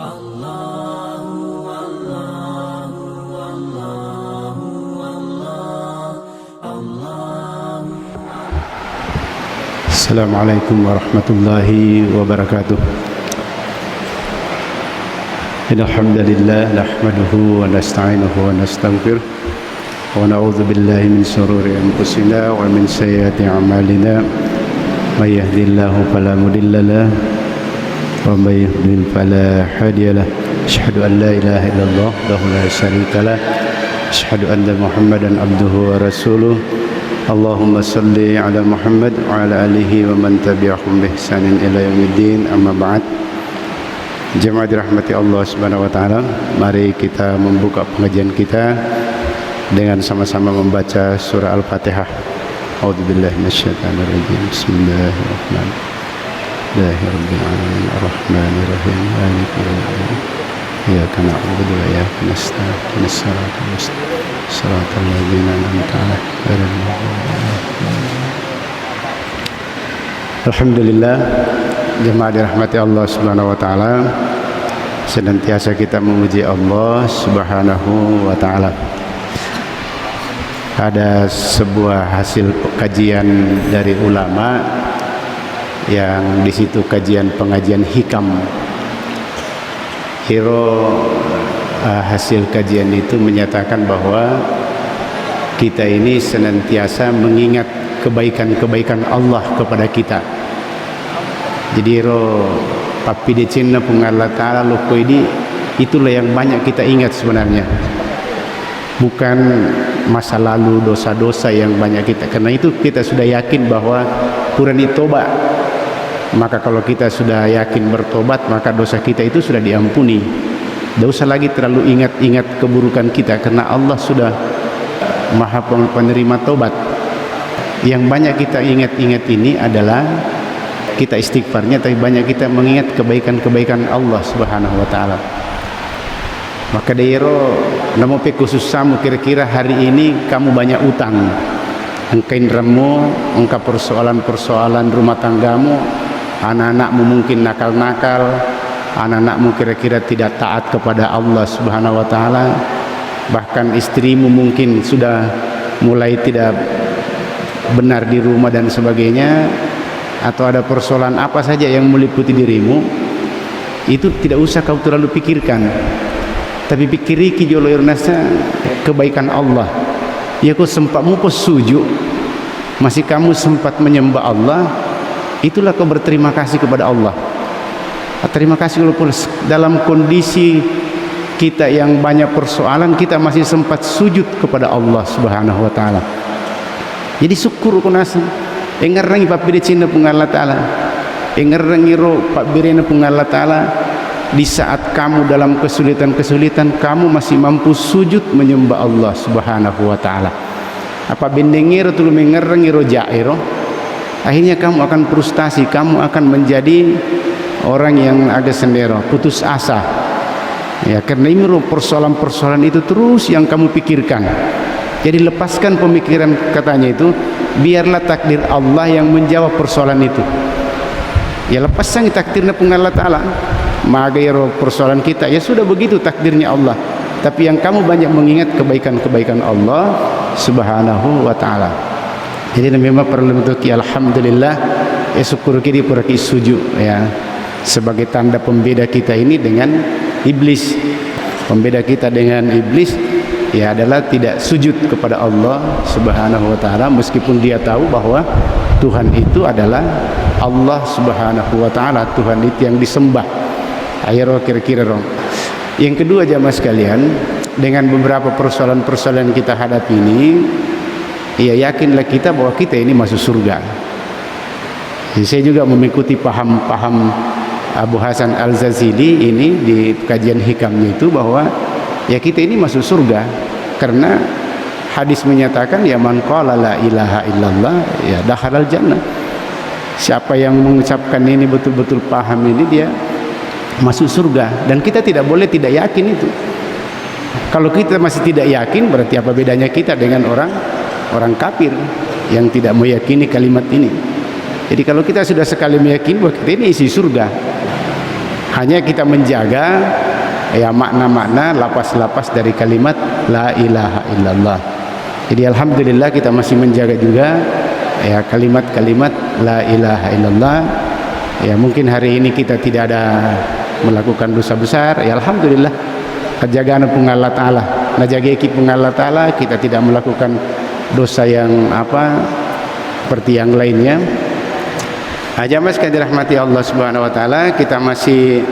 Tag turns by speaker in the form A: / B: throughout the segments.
A: Assalamualaikum warahmatullahi wabarakatuh. Innal hamdalillah nahmaduhu wa nasta'inuhu wa nastaghfiruh wa na'udzu billahi min shururi anfusina wa min sayyiati a'malina. May yahdihillahu fala mudilla lahu wa may yudlil fala hadiya lahu. Asyhadu an la ilaha illallah wahdahu la syarika lahu. Asyhadu anna Muhammadan abduhu wa rasuluh. Allahumma salli ala Muhammad wa ala alihi wa man tabi'ahum bi ihsanin ila yaumiddin, amma ba'd. Jemaah dirahmati Allah Subhanahu wa taala, mari kita membuka pengajian kita dengan sama-sama membaca surah Al-Fatihah. A'udzubillahi minasyaitonir rajim. Bismillahirrahmanirrahim. Alhamdulillahirabbil alamin arrahmanir rahim maliki yaumiddin. Iyyaka na'budu wa iyyaka nasta'in. Ihdinas siratal mustaqim. Shiratal ladzina an'amta 'alaihim. Alhamdulillah, jemaah dirahmati Allah Subhanahu wa taala, senantiasa kita memuji Allah Subhanahu wa taala. Ada sebuah hasil kajian dari ulama yang di situ kajian pengajian hikam. Hasil kajian itu menyatakan bahwa kita ini senantiasa mengingat kebaikan-kebaikan Allah kepada kita. Jadi papi dicinna pun Allah Ta'ala loko ini, itulah yang banyak kita ingat sebenarnya, bukan masa lalu dosa-dosa yang banyak kita, karena itu kita sudah yakin bahwa purani tobat. Maka kalau kita sudah yakin bertobat, maka dosa kita itu sudah diampuni. Tidak usah lagi terlalu ingat-ingat keburukan kita, karena Allah sudah Maha penerima tobat. Yang banyak kita ingat-ingat ini adalah kita istighfarnya, tapi banyak kita mengingat kebaikan-kebaikan Allah Subhanahu wa taala. Maka dairo namo pe khusus samu, kira-kira hari ini kamu banyak utang, engkain remu, engkau persoalan rumah tanggamu, anak-anakmu mungkin nakal-nakal, anak-anakmu kira-kira tidak taat kepada Allah Subhanahu wa taala, bahkan istrimu mungkin sudah mulai tidak benar di rumah dan sebagainya, atau ada persoalan apa saja yang meliputi dirimu, itu tidak usah kau terlalu pikirkan, tapi pikiri ki jolo irnasa kebaikan Allah. Ya kau sempatmu kau sujud, masih kamu sempat menyembah Allah, itulah kau berterima kasih kepada Allah. Terima kasih walaupun dalam kondisi kita yang banyak persoalan, kita masih sempat sujud kepada Allah Subhanahu wa taala. Jadi syukur kunasa engarrangi papi cinta pun Allah taala, engarrangi ro pabirena pun Allah taala. Di saat kamu dalam kesulitan-kesulitan, kamu masih mampu sujud menyembah Allah Subhanahu wa taala. Apa bendengiro tulu mengarrangi ro jairo, akhirnya kamu akan frustasi, kamu akan menjadi orang yang agak sendero, putus asa. Ya, karena ini persoalan-persoalan itu terus yang kamu pikirkan. Jadi lepaskan pemikiran, katanya itu, biarlah takdir Allah yang menjawab persoalan itu. Ya lepaskan takdirnya pun Allah Ta'ala. Magayro persoalan kita, ya sudah begitu takdirnya Allah. Tapi yang kamu banyak mengingat kebaikan-kebaikan Allah Subhanahu wa Ta'ala. Jadi memang perlu untuk alhamdulillah, ya syukur kiri puraki sujud, ya, sebagai tanda pembeda kita ini dengan iblis. Pembeda kita dengan iblis ya adalah tidak sujud kepada Allah Subhanahu wa taala, meskipun dia tahu bahwa Tuhan itu adalah Allah Subhanahu wa taala, Tuhan itu yang disembah. Ayo kira-kira dong. Yang kedua jamaah sekalian, dengan beberapa persoalan-persoalan yang kita hadapi ini, ya yakinlah kita bahwa kita ini masuk surga. Jadi saya juga mengikuti paham Abu Hasan Al-Zazili ini di kajian hikamnya itu, bahwa ya kita ini masuk surga karena hadis menyatakan ya man qala la ilaha illallah ya dakhalal jannah. Siapa yang mengucapkan ini betul-betul paham ini, dia masuk surga. Dan kita tidak boleh tidak yakin itu. Kalau kita masih tidak yakin, berarti apa bedanya kita dengan orang kafir yang tidak meyakini kalimat ini. Jadi kalau kita sudah sekali meyakini bahwa kita ini isi surga, Hanya kita menjaga ya makna-makna lapas-lapas dari kalimat la ilaha illallah. Jadi alhamdulillah kita masih menjaga juga ya kalimat-kalimat la ilaha illallah. Ya mungkin hari ini kita tidak ada melakukan dosa besar, ya alhamdulillah kejagaan pun Allah Ta'ala, najaga pun Allah Ta'ala, kita tidak melakukan dosa yang seperti yang lainnya. Jamaah sekalian dirahmati Allah Subhanahu wa taala, kita masih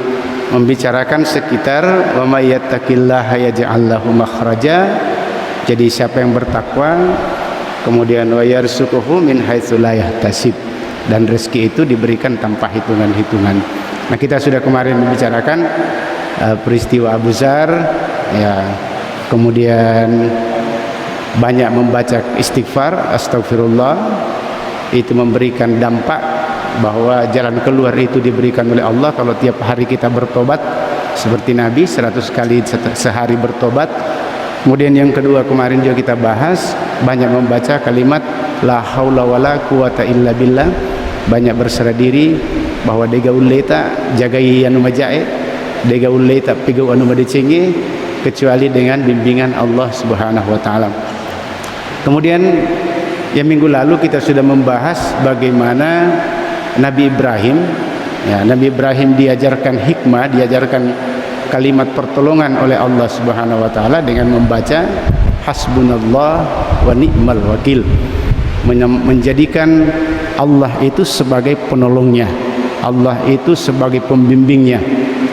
A: membicarakan sekitar wa may yattaqillaha yaj'al lahu makhraja. Jadi siapa yang bertakwa kemudian wa yarzuquhu min haitsu la yahtasib, dan rezeki itu diberikan tanpa hitungan-hitungan. Nah, kita sudah kemarin membicarakan peristiwa Abu Dzar ya, kemudian banyak membaca istighfar, astagfirullah, itu memberikan dampak bahwa jalan keluar itu diberikan oleh Allah kalau tiap hari kita bertobat seperti Nabi 100 kali sehari bertobat. Kemudian yang kedua kemarin juga kita bahas banyak membaca kalimat la haula wala quwata illa billah, banyak berserah diri bahwa dega uleta jagai anu majae, dega uleta pigau anu madecenge kecuali dengan bimbingan Allah Subhanahu wa taala. Kemudian yang minggu lalu kita sudah membahas bagaimana Nabi Ibrahim, ya, Nabi Ibrahim diajarkan hikmah, diajarkan kalimat pertolongan oleh Allah Subhanahu wa taala dengan membaca hasbunallah wa ni'mal wakil, menjadikan Allah itu sebagai penolongnya, Allah itu sebagai pembimbingnya,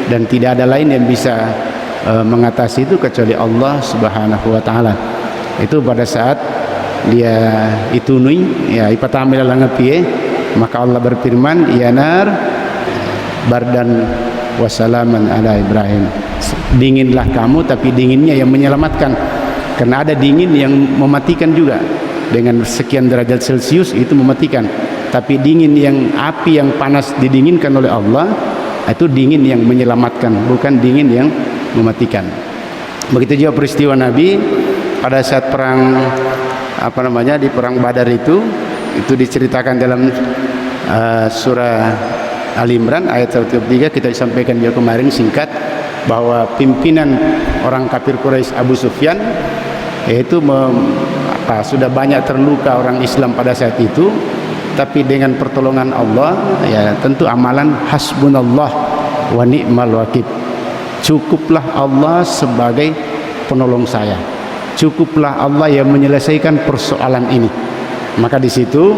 A: dan tidak ada lain yang bisa mengatasi itu kecuali Allah Subhanahu wa taala. Itu pada saat dia itunui ya ipatamil langapie, maka Allah berfirman ya nar bardan wasalaman ala Ibrahim, dinginlah kamu tapi dinginnya yang menyelamatkan, karena ada dingin yang mematikan juga, dengan sekian derajat Celcius itu mematikan, tapi dingin yang api yang panas didinginkan oleh Allah itu dingin yang menyelamatkan, bukan dingin yang mematikan. Begitu juga peristiwa Nabi pada saat perang di perang Badar itu diceritakan dalam surah Ali Imran ayat 103, kita disampaikan juga kemarin singkat bahwa pimpinan orang kafir Quraisy Abu Sufyan yaitu sudah banyak terluka orang Islam pada saat itu, tapi dengan pertolongan Allah ya tentu amalan hasbunallah wa ni'mal wakil, cukuplah Allah sebagai penolong saya, cukuplah Allah yang menyelesaikan persoalan ini. Maka di situ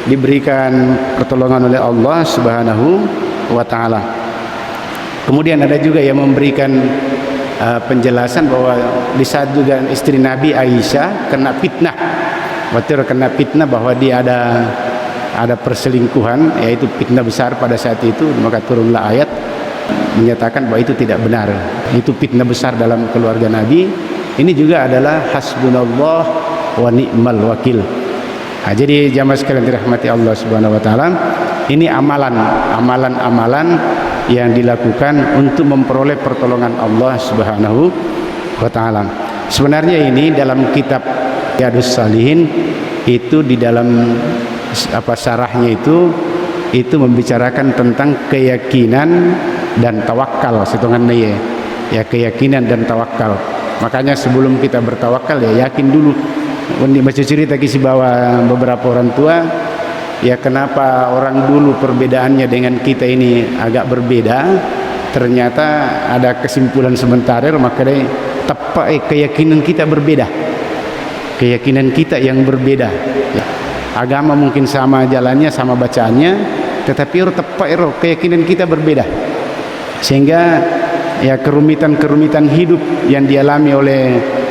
A: diberikan pertolongan oleh Allah Subhanahu wa taala. Kemudian ada juga yang memberikan penjelasan bahwa di saat juga istri Nabi Aisyah kena fitnah, kena fitnah bahwa dia ada perselingkuhan, yaitu fitnah besar pada saat itu, maka turunlah ayat menyatakan bahwa itu tidak benar, itu fitnah besar dalam keluarga Nabi. Ini juga adalah hasbunallah wa ni'mal wakil. Nah, jadi jamaah sekalian dirahmati Allah Subhanahu wa taala, ini amalan-amalan yang dilakukan untuk memperoleh pertolongan Allah Subhanahu wa taala. Sebenarnya ini dalam kitab Riyadhus Shalihin itu di dalam syarahnya itu membicarakan tentang keyakinan dan tawakal, setungannya ya keyakinan dan tawakal. Makanya sebelum kita bertawakal ya yakin dulu. Ini baca cerita kisi bahwa beberapa orang tua ya kenapa orang dulu perbedaannya dengan kita ini agak berbeda, ternyata ada kesimpulan sementara, maka tepat keyakinan kita berbeda, keyakinan kita yang berbeda ya. Agama mungkin sama jalannya, sama bacaannya, tetapi tepat keyakinan kita berbeda, sehingga ya kerumitan-kerumitan hidup yang dialami oleh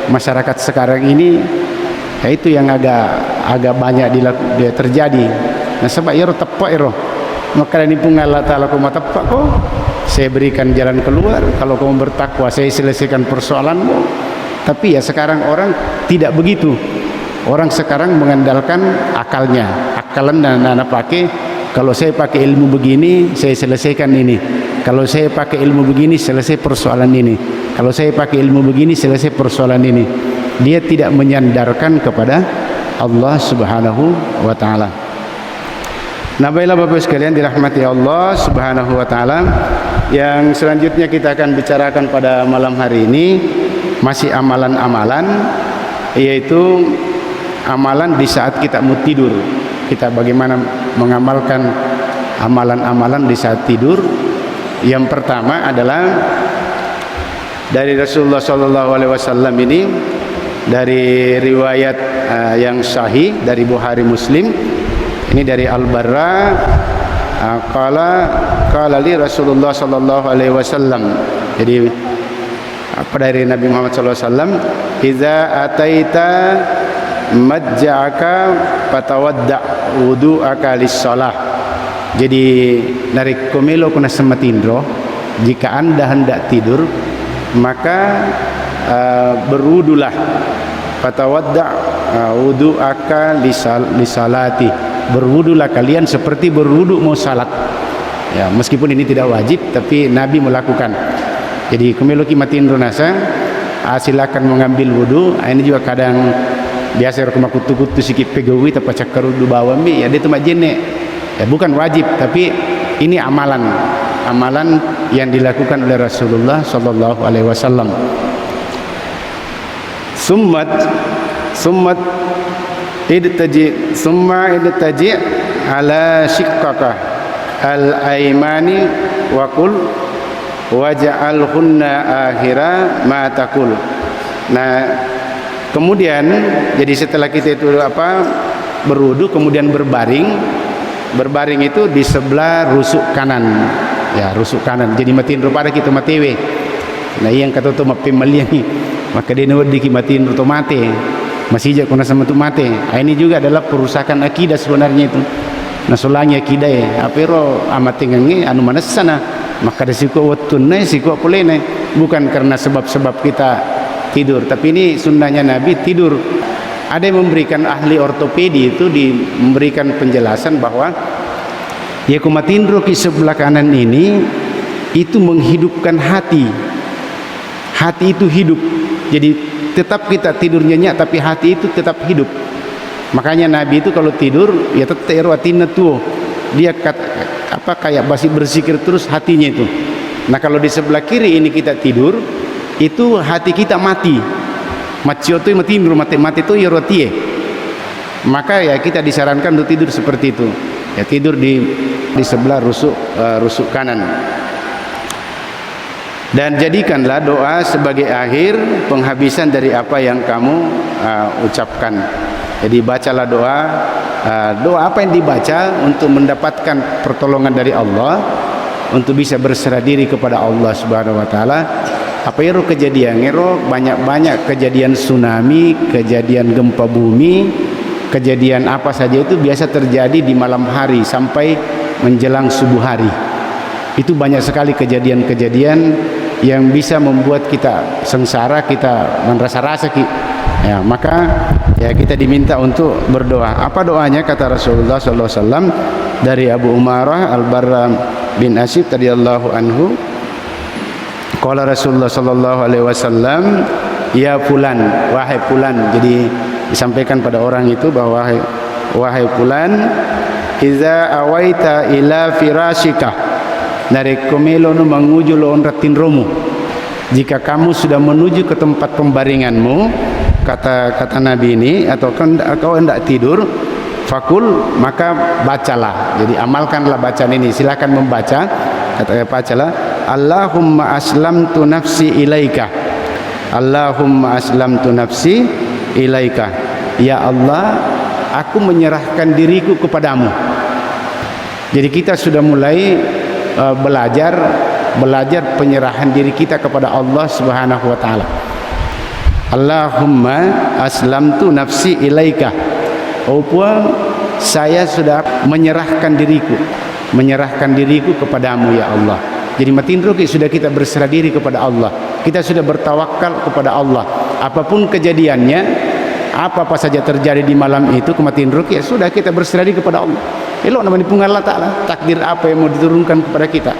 A: masyarakat sekarang ini ya itu yang agak banyak terjadi. Nah sebab tepat maka ini pun Allah Ta'ala kuma tepat kok saya berikan jalan keluar, kalau kamu bertakwa saya selesaikan persoalanmu. Tapi ya sekarang orang tidak begitu, orang sekarang mengandalkan akalnya, akalan dan anak pakai, kalau saya pakai ilmu begini saya selesaikan ini, kalau saya pakai ilmu begini selesai persoalan ini, kalau saya pakai ilmu begini selesai persoalan ini. Dia tidak menyandarkan kepada Allah Subhanahu wa taala. Nah, baiklah Bapak sekalian dirahmati Allah Subhanahu wa taala. Yang selanjutnya kita akan bicarakan pada malam hari ini masih amalan-amalan, yaitu amalan di saat kita mau tidur. Kita bagaimana mengamalkan amalan-amalan di saat tidur. Yang pertama adalah dari Rasulullah SAW ini, dari riwayat yang sahih dari Bukhari Muslim. Ini dari Al-Barra, qala li Rasulullah sallallahu alaihi wasallam. Jadi apa dari Nabi Muhammad sallallahu alaihi wasallam, "Idza ataita madja'aka fatawadda wudu'aka lis-shalah." Jadi dari komelo kuna sematindro, jika Anda hendak tidur, maka berwudulah. Fatawadda wudu'aka lisalati. Berwudulah kalian seperti berwudu mau salat. Ya, meskipun ini tidak wajib, tapi Nabi melakukan. Jadi kumeloki matin runasa, silakan mengambil wudu. Ini juga kadang biasa rumah kutu-kutu sikit pegawi tapi cakar wudu bawa mi, ya dia tu majene. Ya, bukan wajib, tapi ini amalan yang dilakukan oleh Rasulullah sallallahu alaihi wasallam. Summat idtaji ala shiqqaka al-aymani wa qul waj'alhunna akhira ma taqul. Nah, kemudian jadi setelah kita itu berwudu, kemudian berbaring itu di sebelah rusuk kanan. Ya, rusuk kanan. Jadi matiin rupa ada kita matewe. Nah, yang kata tu mapimaliangi. Maka dia nuwad di matiin ruto mate. Masih jak kuna sama tu mate. Ini juga adalah perusakan akidah sebenarnya itu. Nah, solanya akidah ya. Apero amatingangi anu mana sana. Maka desiko watunne siko polene. Bukan karena sebab-sebab kita tidur, tapi ini sunnahnya Nabi tidur. Ada yang memberikan ahli ortopedi itu memberikan penjelasan bahwa ya kumatindro ki sebelah kanan ini itu menghidupkan hati. Hati itu hidup. Jadi tetap kita tidur nyenyak tapi hati itu tetap hidup. Makanya Nabi itu kalau tidur ya tetap erwatina tuh. Dia kayak berzikir terus hatinya itu. Nah, kalau di sebelah kiri ini kita tidur, itu hati kita mati. Macio tu matindur mati tu yerotie. Maka ya kita disarankan untuk tidur seperti itu. Ya tidur di sebelah rusuk kanan. Dan jadikanlah doa sebagai akhir penghabisan dari apa yang kamu ucapkan. Jadi bacalah doa apa yang dibaca untuk mendapatkan pertolongan dari Allah, untuk bisa berserah diri kepada Allah Subhanahu wa taala. Apa itu kejadian? Banyak kejadian tsunami, kejadian gempa bumi, kejadian apa saja itu biasa terjadi di malam hari sampai menjelang subuh hari. Itu banyak sekali kejadian-kejadian yang bisa membuat kita sengsara, kita merasa-rasa ya, maka ya kita diminta untuk berdoa. Apa doanya? Kata Rasulullah sallallahu alaihi wasallam dari Abu Umarah Al-Barra bin Asib radhiyallahu anhu, qala Rasulullah sallallahu alaihi wasallam, ya fulan, wahai fulan. Jadi disampaikan pada orang itu bahwa wahai fulan, iza awaita ila firashika, dari komelo nu menguju loon ratin romu. Jika kamu sudah menuju ke tempat pembaringanmu, kata Nabi ini, atau kau hendak tidur, fakul, maka bacalah. Jadi amalkanlah bacaan ini. Silakan membaca. Bacalah, Allahumma aslamtu nafsi ilaika. Allahumma aslamtu nafsi ilaika. Ya Allah, aku menyerahkan diriku kepadamu. Jadi kita sudah mulai belajar penyerahan diri kita kepada Allah Subhanahu wa taala. Allahumma aslamtu nafsi ilaika. Saya sudah menyerahkan diriku kepadamu ya Allah. Jadi matindro sudah kita berserah diri kepada Allah. Kita sudah bertawakal kepada Allah. Apapun kejadiannya, apa saja terjadi di malam itu kematindro ya sudah kita berserah diri kepada Allah. Elok namanya punggal Allah Ta'ala. Takdir apa yang mau diturunkan kepada kita,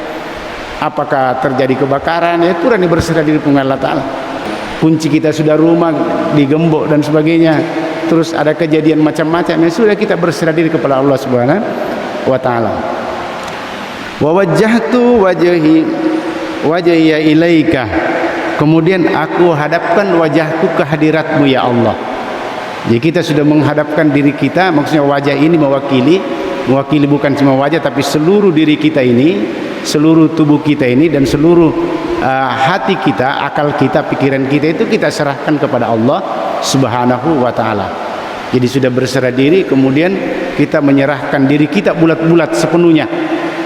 A: apakah terjadi kebakaran, ya kurang berserah diri punggal Allah Ta'ala. Kunci kita sudah rumah digembok dan sebagainya, terus ada kejadian macam-macam, ya sudah kita berserah diri kepada Allah Subhanahu wa ta'ala. Wa wajjahtu wajhiya ilaika. Kemudian aku hadapkan wajahku ke hadiratmu ya Allah. Jadi kita sudah menghadapkan diri kita, maksudnya wajah ini mewakili bukan cuma wajah tapi seluruh diri kita ini, seluruh tubuh kita ini, dan seluruh hati kita, akal kita, pikiran kita itu kita serahkan kepada Allah Subhanahu wa ta'ala. Jadi sudah berserah diri, kemudian kita menyerahkan diri kita bulat-bulat sepenuhnya.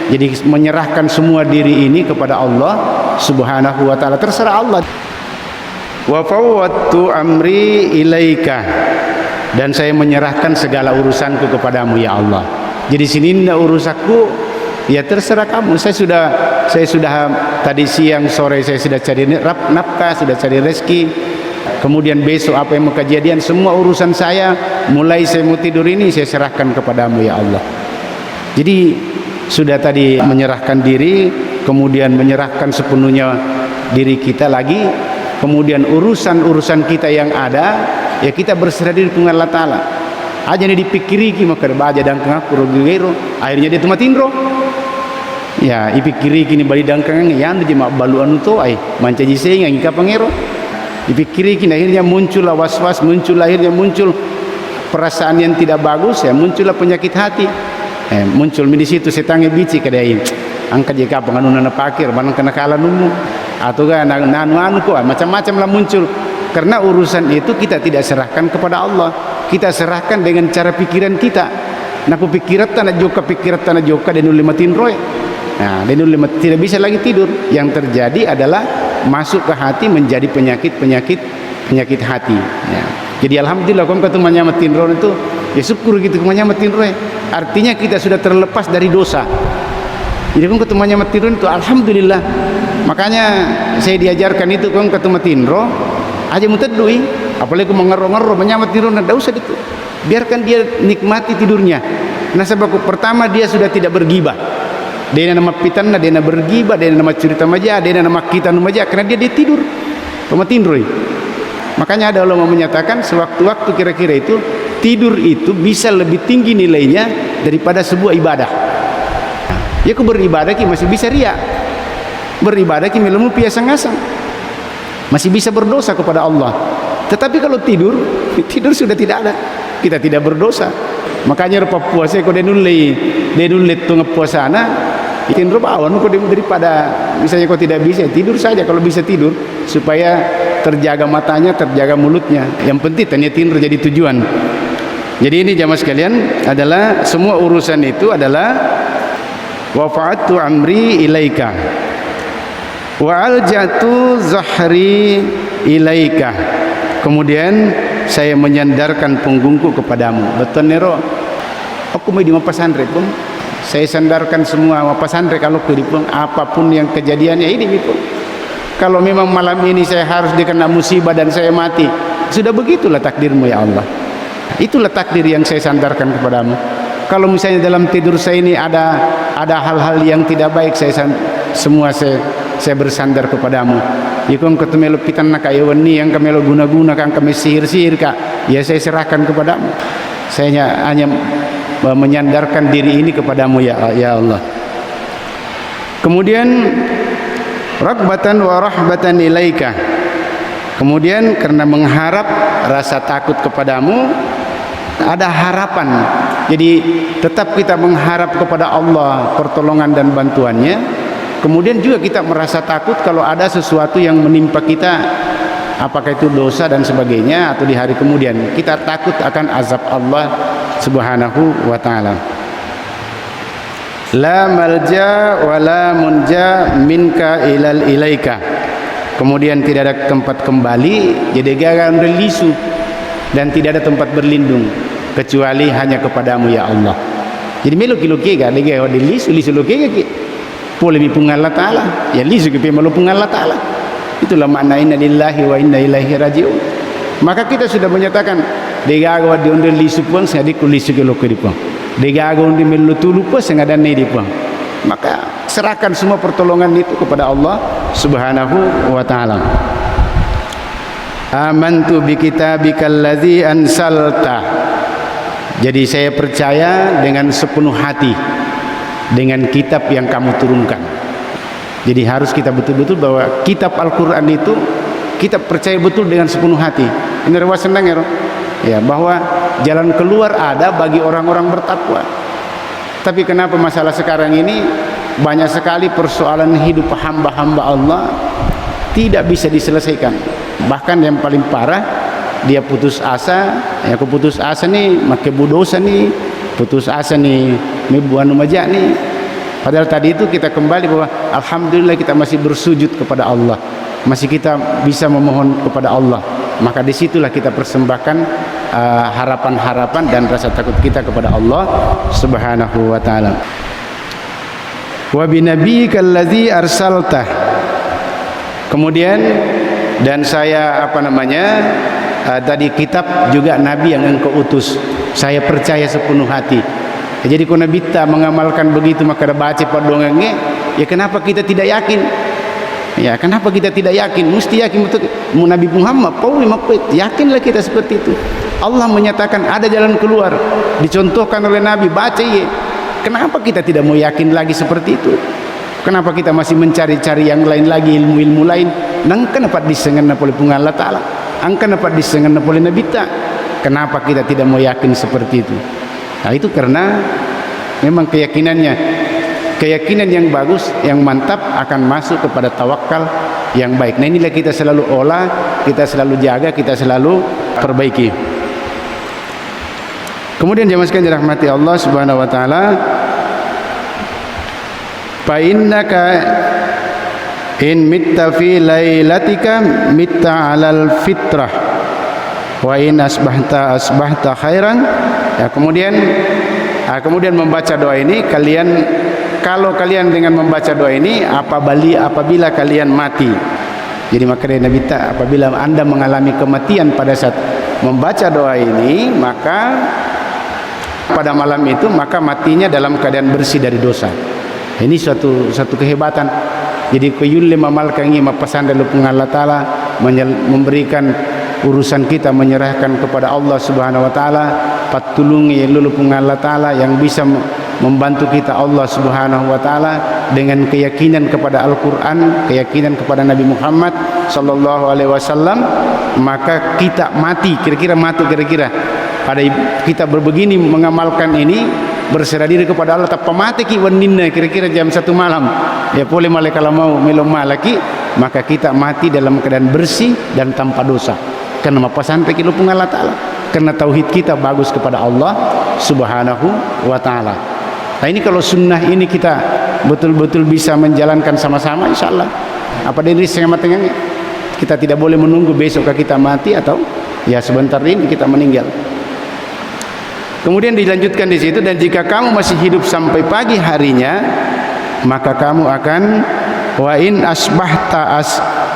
A: Jadi menyerahkan semua diri ini kepada Allah Subhanahu wa ta'ala, terserah Allah. Wa fawwadtu amri ilaika, dan saya menyerahkan segala urusanku kepadamu ya Allah. Jadi sini tidak urusanku, ya terserah kamu. Saya sudah tadi siang sore saya sudah cari nafkah, sudah cari rezeki. Kemudian besok apa yang mau kejadian, semua urusan saya, mulai saya mau tidur ini saya serahkan kepadamu ya Allah. Jadi sudah tadi menyerahkan diri, kemudian menyerahkan sepenuhnya diri kita lagi, kemudian urusan kita yang ada, ya kita berserah diri dengan Allah Ta'ala. Aja nih dipikiri ki maka baja dan kengaku rogero, akhirnya dia tumatindro. Ya, ipikiri kini bali dangkang yang jema baluan to ai manca jiseng ngika pangero. Dipikiri kini akhirnya muncul was-was, akhirnya muncul perasaan yang tidak bagus, ya muncullah penyakit hati. Muncul di situ setange bici kadai. Angkat jika penganunana pakir barang kena kala numu atau kan anu ko macam-macam lah muncul. Karena urusan itu kita tidak serahkan kepada Allah, kita serahkan dengan cara pikiran kita. Naku pikiran tanah joka denul limatin roy. Nah, denul limat tidak bisa lagi tidur. Yang terjadi adalah masuk ke hati menjadi penyakit hati. Ya. Jadi alhamdulillah kalau ketemu nyamatin roy itu, ya syukur gitu nyamatin roy. Artinya kita sudah terlepas dari dosa. Jadi kalau ketemu nyamatin roy itu alhamdulillah. Makanya saya diajarkan itu kalau ketemu tinro aja mutadui, apalagi mengerro-ngerro menyamat tidur, tidak usah itu, biarkan dia nikmati tidurnya. Nah sebab pertama dia sudah tidak bergibah, dia nama pitanna, dia nama bergibah, dia nama cerita maja, dia nama kita maja, karena dia tidur pematindroi. Makanya ada ulama menyatakan sewaktu-waktu kira-kira itu tidur itu bisa lebih tinggi nilainya daripada sebuah ibadah. Ya aku beribadah ki masih bisa ria, beribadah ki melemu piasa ngasang, masih bisa berdosa kepada Allah. Tetapi kalau tidur sudah tidak ada, kita tidak berdosa. Makanya rupa puasa kau denulai tu ngepuasana ikin rupa awan kau daripada misalnya kau tidak bisa tidur saja, kalau bisa tidur supaya terjaga matanya, terjaga mulutnya. Yang penting tanya tidur jadi tujuan. Jadi ini jamaah sekalian adalah semua urusan itu adalah wafa'atu amri ilaika wa aljatu zahri ilaika. Kemudian saya menyandarkan punggungku kepadamu. Betul nero, aku mau di pesantren pun saya sandarkan semua pesantren. Kalau pun apapun yang kejadiannya ini pun, kalau memang malam ini saya harus dikena musibah dan saya mati, sudah begitulah takdirmu ya Allah. Itulah takdir yang saya sandarkan kepadamu. Kalau misalnya dalam tidur saya ini ada hal-hal yang tidak baik, saya bersandar kepadamu. Ikon ketemu pitan nak ayawani yang kami guna-guna kan kami sihir-sihir kak, ya saya serahkan kepadamu. Saya hanya menyandarkan diri ini kepadamu ya Allah. Kemudian ragbatan wa rahbatan ilaika. Kemudian karena mengharap rasa takut kepadamu, ada harapan. Jadi tetap kita mengharap kepada Allah pertolongan dan bantuannya. Kemudian juga kita merasa takut kalau ada sesuatu yang menimpa kita, apakah itu dosa dan sebagainya, atau di hari kemudian kita takut akan azab Allah Subhanahu wa ta'ala. La malja wa la munja minka ilaika. Kemudian tidak ada tempat kembali, jadi gagal relisu, dan tidak ada tempat berlindung kecuali hanya kepadamu ya Allah. Jadi meluki-luki ga lagi lisu luki boleh dipung Allah Ta'ala, ya lisu ke malupung Allah Ta'ala. Itulah makna inna lillahi wa inna ilaihi raji'un. Maka kita sudah menyatakan degago di onde lisu pun saya dikulisu ke lokri pun, degago onde melutulu pun saya ngadan di pun. Maka serahkan semua pertolongan itu kepada Allah Subhanahu wa ta'ala. Amantu bi kitabikal ladzi ansalta. Jadi saya percaya dengan sepenuh hati dengan kitab yang kamu turunkan. Jadi harus kita betul-betul bahwa kitab Al-Quran itu kita percaya betul dengan sepenuh hati. Ini rewas senang ya, bahwa jalan keluar ada bagi orang-orang bertakwa. Tapi kenapa masalah sekarang ini banyak sekali persoalan hidup hamba-hamba Allah tidak bisa diselesaikan. Bahkan yang paling parah, dia putus asa, ya aku putus asa nih, make budosa nih, putus asa nih, mibuan majak nih. Padahal tadi itu kita kembali bahwa alhamdulillah kita masih bersujud kepada Allah, masih kita bisa memohon kepada Allah. Maka disitulah kita persembahkan harapan-harapan dan rasa takut kita kepada Allah Subhanahu wa taala. Wa binabiyyika allazi arsaltah. Kemudian dan saya tadi kitab juga nabi yang engkau utus, saya percaya sepenuh hati. Jadi kalau Nabi kita mengamalkan begitu maka baca padongengnya, ya kenapa kita tidak yakin? Ya kenapa kita tidak yakin? Mesti yakin betul. Nabi Muhammad yakinlah kita seperti itu. Allah menyatakan ada jalan keluar, dicontohkan oleh Nabi, baca ya. Kenapa kita tidak mau yakin lagi seperti itu? Kenapa kita masih mencari-cari yang lain lagi, ilmu-ilmu lain? Nang kenapa disengan oleh Allah Ta'ala? Kenapa disengan oleh Nabi ta? Kenapa kita tidak mau yakin seperti itu? Nah itu karena memang keyakinan yang bagus, yang mantap akan masuk kepada tawakal yang baik. Nah inilah kita selalu olah, kita selalu jaga, kita selalu perbaiki. Kemudian jemaah sekalian dirahmati Allah Subhanahu wa taala, fa innaka in mitta fi lailatika mitta 'alal fitrah wa in asbahta khairan. Ya, kemudian membaca doa ini, kalau kalian dengan membaca doa ini apabila kalian mati. Jadi makanya Nabi apabila Anda mengalami kematian pada saat membaca doa ini, maka pada malam itu maka matinya dalam keadaan bersih dari dosa. Ini suatu kehebatan. Jadi kuyulle mamalkangi mapasan dalam Allah Ta'ala, memberikan urusan kita, menyerahkan kepada Allah Subhanahu wa taala, patulungi lulupung Allah Ta'ala yang bisa membantu kita Allah Subhanahu wa taala dengan keyakinan kepada Al-Qur'an, keyakinan kepada Nabi Muhammad sallallahu alaihi wasallam, maka kita mati kira-kira pada kita berbegini mengamalkan ini, berserah diri kepada Allah tak pamati ki waninna kira-kira jam 1 malam ya boleh malaikat mau melom malaki, maka kita mati dalam keadaan bersih dan tanpa dosa karena mapasan peki lupung Allah Ta'ala, karena tauhid kita bagus kepada Allah Subhanahu wa taala. Nah ini kalau sunnah ini kita betul-betul bisa menjalankan sama-sama, insyaallah apa dari setengah matengnya kita tidak boleh menunggu besok kita mati atau ya sebentar ini kita meninggal. Kemudian dilanjutkan di situ, dan jika kamu masih hidup sampai pagi harinya, maka kamu akan wa in asbahta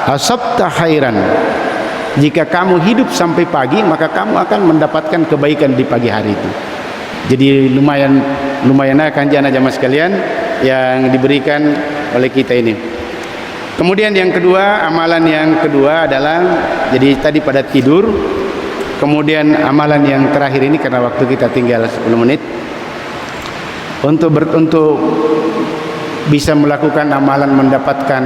A: asabta khairan. Jika kamu hidup sampai pagi, maka kamu akan mendapatkan kebaikan di pagi hari itu. Jadi lumayan akan jamaah sekalian yang diberikan oleh kita ini. Kemudian yang kedua, amalan yang kedua adalah, jadi tadi pada tidur. Kemudian amalan yang terakhir ini karena waktu kita tinggal 10 menit untuk bisa melakukan amalan mendapatkan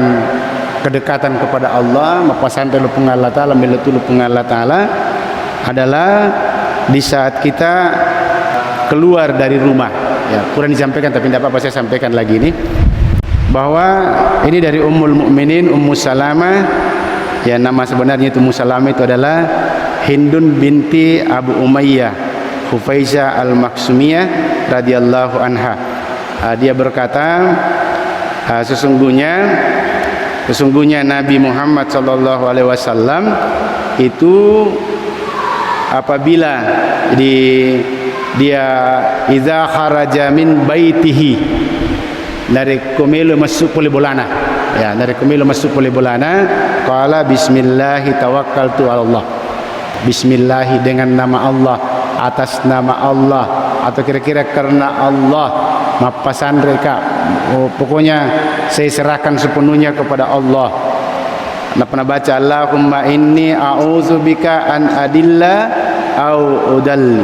A: kedekatan kepada Allah, mapasan lupung Allah Ta'ala, meletu lupung Allah Ta'ala adalah di saat kita keluar dari rumah. Ya, kurang disampaikan tapi tidak apa-apa saya sampaikan lagi ini, bahwa ini dari Ummul Mukminin Ummu Salamah, ya nama sebenarnya itu Ummu Salamah itu adalah Hindun binti Abu Umayyah Hufaizah al-Maksumiyah radhiyallahu anha. Dia berkata, sesungguhnya Nabi Muhammad sallallahu alaihi wasallam itu apabila dia idza kharaja min baitihi, dari komelo masuk pole bolana, ya dari komelo masuk pole bolana, qala bismillah tawakkaltu ala Allah. Bismillah dengan nama Allah, atas nama Allah, atau kira-kira karena Allah, mapasan mereka, pokoknya saya serahkan sepenuhnya kepada Allah. Anda pernah baca Allahumma inni a'udzubika an adilla au udalli.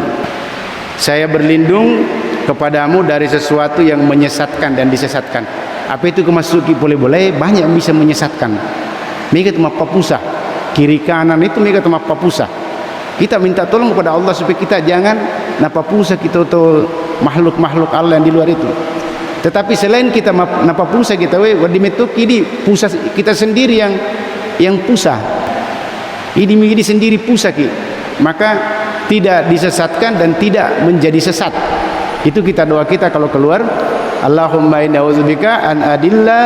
A: Saya berlindung kepadamu dari sesuatu yang menyesatkan dan disesatkan. Apa itu kemasuki boleh-boleh? Banyak yang bisa menyesatkan. Mereka itu papusa, kiri kanan itu mereka itu papusa. Kita minta tolong kepada Allah supaya kita jangan napapusa kita atau makhluk-makhluk Allah yang di luar itu. Tetapi selain kita napapusa kita wadimetuki di pusat kita sendiri yang pusa. Ini sendiri pusa ki. Maka tidak disesatkan dan tidak menjadi sesat. Itu kita doa kita kalau keluar, Allahumma inna a'udzubika an adilla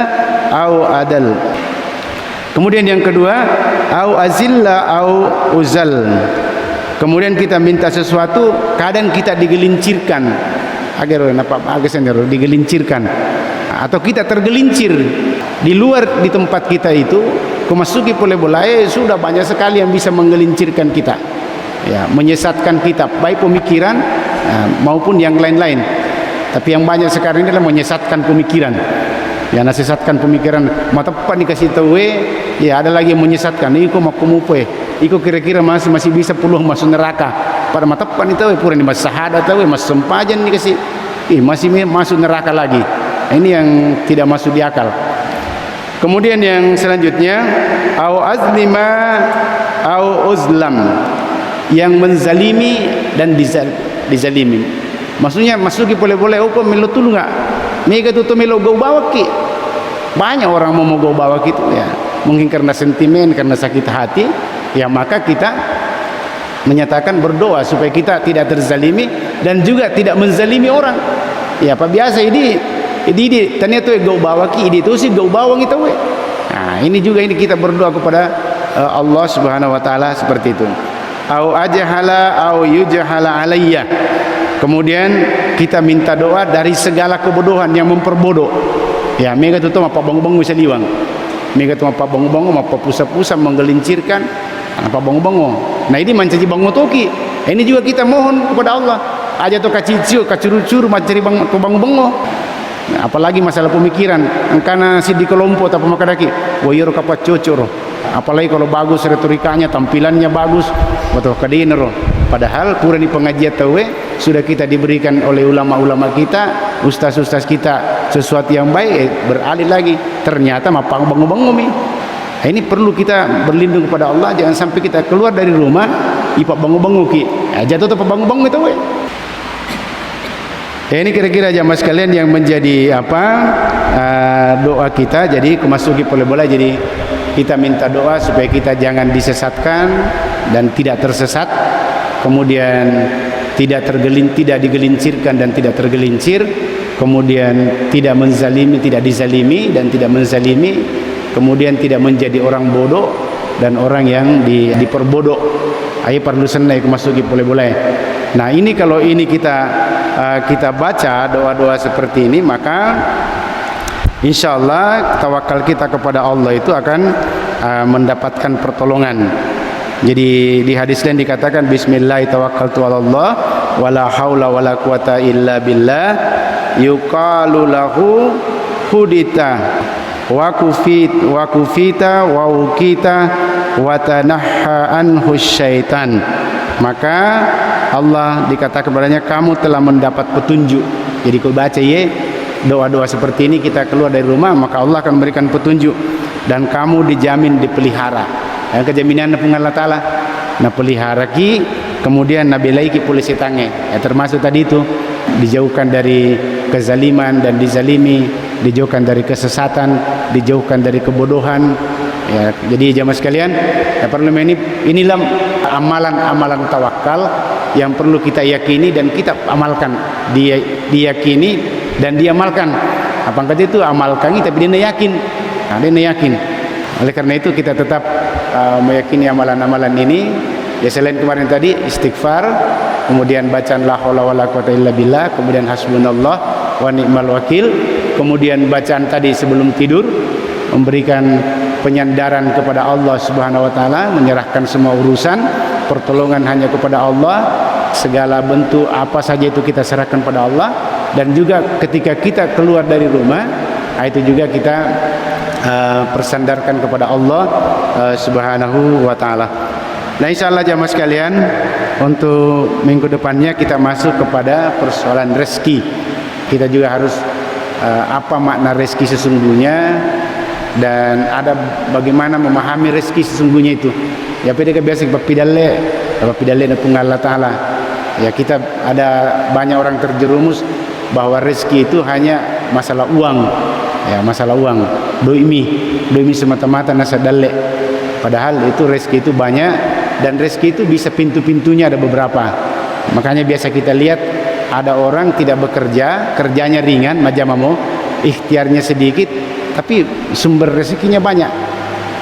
A: au adal. Kemudian yang kedua, au azilla au uzal. Kemudian kita minta sesuatu, kadang kita digelincirkan. Agar digelincirkan atau kita tergelincir di luar di tempat kita itu, kemasuki boleh-boleh sudah banyak sekali yang bisa menggelincirkan kita. Ya, menyesatkan kita baik pemikiran maupun yang lain-lain. Tapi yang banyak sekarang ini adalah menyesatkan pemikiran. Ya, nasesatkan pemikiran matapan dikasih tahu ya ada lagi yang menyesatkan. Iko mau kumupe. Iko kira-kira masih bisa puluh masuk neraka. Pada matapan itu pura ni mas syahadat tahu mas sempajan dikasih masih masuk neraka lagi. Ini yang tidak masuk di akal. Kemudian yang selanjutnya au azlima au uzlam, yang menzalimi dan dizalimi. Maksudnya masuki boleh-boleh hukum melo tulu enggak? Mega tu melo go bawa ki. Banyak orang mau go bawa gitu ya. Mungkin karena sentimen, karena sakit hati, ya maka kita menyatakan berdoa supaya kita tidak terzalimi dan juga tidak menzalimi orang. Ya apa biasa ini ternyata go bawa ki itu sih go bawang itu we. Nah, ini juga ini kita berdoa kepada Allah Subhanahu wa taala seperti itu. Au ajhala au yujhala alayya. Kemudian kita minta doa dari segala kebodohan yang memperbodoh. Ya, mega tu apa bang-bang bisa liwang. Mega tu apa bang-bang apa pusat-pusat menggelincirkan apa bang-bang. Nah, ini mencaci bang motoki. Ini juga kita mohon kepada Allah. Aja tu kaciciu, kacuru-curu mencari bang-bang. Nah, apalagi masalah pemikiran. Karena si di kelompok atau makadaki. Woyor kapat cocor. Apalagi kalau bagus retorikanya, tampilannya bagus, atau kadinero. Padahal pura di pengajian tahu sudah kita diberikan oleh ulama-ulama kita, ustaz-ustaz kita sesuatu yang baik, beralih lagi ternyata mapang bangun-bangun. Ini perlu kita berlindung kepada Allah, jangan sampai kita keluar dari rumah ipak bangun-bangun ki. Jatuh tu bangun-bangun itu ini kira-kira jamaah sekalian yang menjadi doa kita. Jadi kemasuki boleh-boleh, jadi kita minta doa supaya kita jangan disesatkan dan tidak tersesat, kemudian tidak digelincirkan dan tidak tergelincir, kemudian tidak menzalimi, tidak dizalimi dan tidak menzalimi, kemudian tidak menjadi orang bodoh dan orang yang diperbodoh. Ayo perlu senai kemasuki boleh-boleh. Nah, ini kalau ini kita baca doa-doa seperti ini, maka insyaallah tawakal kita kepada Allah itu akan mendapatkan pertolongan. Jadi di hadis lain dikatakan bismillah tawakkaltu 'alallah wala haula wala quwata illa billah yuqalu lahu hudita wa kufita wa ukita wa tanahha anhu syaitan. Maka Allah dikatakan kepadanya kamu telah mendapat petunjuk. Jadi kalau baca doa-doa seperti ini kita keluar dari rumah, maka Allah akan memberikan petunjuk dan kamu dijamin dipelihara. Yang kejaminan pun Allah Taala na pelihara ki, kemudian nabi laiki polisi tange. Ya, termasuk tadi itu dijauhkan dari kezaliman dan dizalimi, dijauhkan dari kesesatan, dijauhkan dari kebodohan. Ya, jadi jamaah sekalian, ya perlu inilah amalan-amalan tawakal yang perlu kita yakini dan kita amalkan. Diyakini dan diamalkan. Apa kata itu amalkan tapi dia yakin. Nah, dia yakin. Oleh karena itu kita tetap meyakini amalan-amalan ini. Ya, selain kemarin tadi istighfar, kemudian bacaan la haula wala quwata illa billah, kemudian hasbunallah wa ni'mal wakil, kemudian bacaan tadi sebelum tidur memberikan penyandaran kepada Allah Subhanahu wa taala, menyerahkan semua urusan, pertolongan hanya kepada Allah, segala bentuk apa saja itu kita serahkan pada Allah. Dan juga ketika kita keluar dari rumah, itu juga kita persandarkan kepada Allah Subhanahu wa taala. Nah, insya Allah jamaah sekalian, untuk minggu depannya kita masuk kepada persoalan rezeki. Kita juga harus apa makna rezeki sesungguhnya, dan ada bagaimana memahami rezeki sesungguhnya itu. Ya pada biasa papidalle na tunggal Allah Ta'ala. Ya kita ada banyak orang terjerumus bahwa rezeki itu hanya masalah uang. Ya masalah uang. Doimi semata-mata nasa dalle. Padahal itu rezeki itu banyak, dan rezeki itu bisa pintu-pintunya ada beberapa. Makanya biasa kita lihat ada orang tidak bekerja, kerjanya ringan, majamamo, ikhtiarnya sedikit, tapi sumber rezekinya banyak.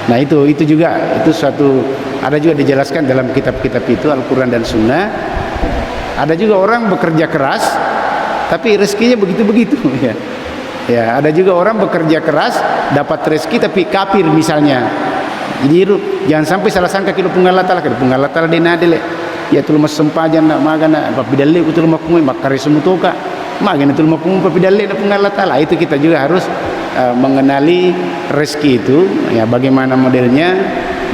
A: Nah itu juga itu suatu, ada juga dijelaskan dalam kitab-kitab itu Al-Quran dan Sunnah. Ada juga orang bekerja keras, tapi rezekinya begitu-begitu. Ya ada juga orang bekerja keras, dapat rezeki tapi kafir misalnya. Jadi jangan sampai salah sangka kilo pungalatala denadele. Ya tu mas sempajan nak magana papidalle kutul makumai makare semutoka. Magana tu makumai papidalle na pungalatala. Itu kita juga harus mengenali rezeki itu, ya bagaimana modelnya,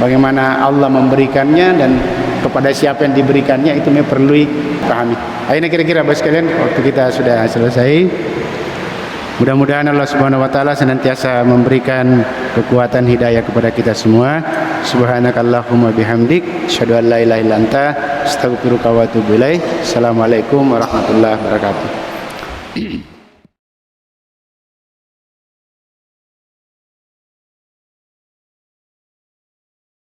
A: bagaimana Allah memberikannya, dan kepada siapa yang diberikannya, itu memang perlu dipahami. Akhirnya kira-kira Bapak sekalian, waktu kita sudah selesai. Mudah-mudahan Allah Subhanahu wa taala senantiasa memberikan kekuatan hidayah kepada kita semua. Subhanakallahumma bihamdik, asyhadu an la ilaha illa anta, astaghfiruka wa atubu ilaik. Assalamualaikum warahmatullahi wabarakatuh.